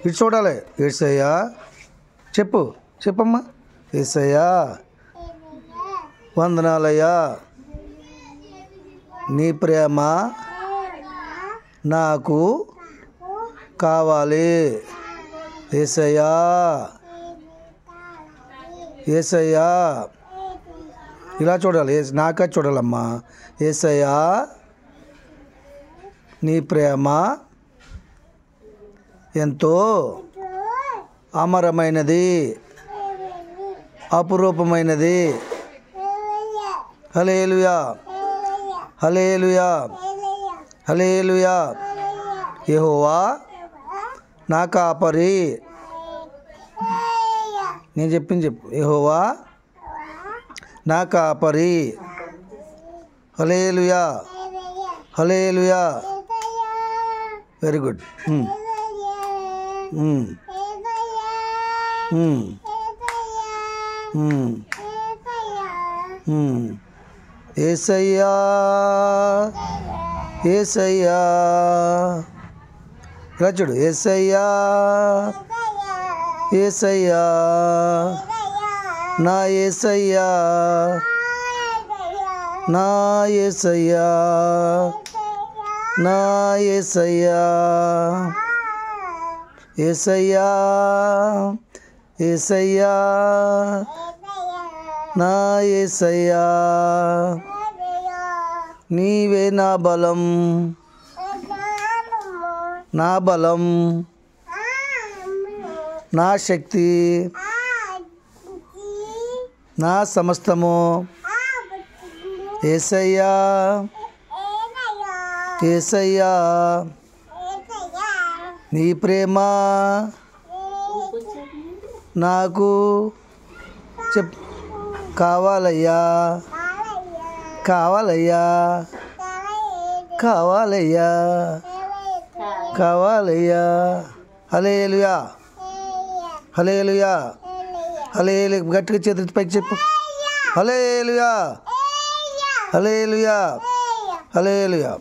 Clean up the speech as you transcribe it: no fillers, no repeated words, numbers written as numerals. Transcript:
ఇటు చూడాలి. యేసయ్యా చెప్పు, చెప్పమ్మా. యేసయ్యా వందనాలయ్యా, నీ ప్రేమ నాకు కావాలి. యేసయ్యా యేసయ్యా ఇలా చూడాలి, నాకా చూడాలమ్మా. యేసయ్యా నీ ప్రేమ ఎంతో అమరమైనది, అపురూపమైనది. హల్లెలూయా హల్లెలూయా హల్లెలూయా. యెహోవా నా కాపరి. నేను చెప్పింది చెప్పు. యెహోవా నా కాపరి. హల్లెలూయా హల్లెలూయా. Very good. యేసయ్యా యేసయ్యా ఇలా చూడు. యేసయ్యా యేసయ్యా నా యేసయ్యా నా యేసయ్యా నా యేసయ్యా. యేసయ్యా యేసయ్యా నా యేసయ్యా. నీవే నా బలం, నా బలం, నా శక్తి, నా సమస్తము. యేసయ్యా యేసయ్యా నీ ప్రేమ నాకు కావాలయ్యా, కావాలయ్యా, కావాలయ్యా, కావాలయ్యా. హల్లెలూయా హల్లెలూయా హల్లెలూయా. గట్టిగా చేతులు పైకి చెప్పు. హల్లెలూయా హల్లెలూయా హల్లెలూయా.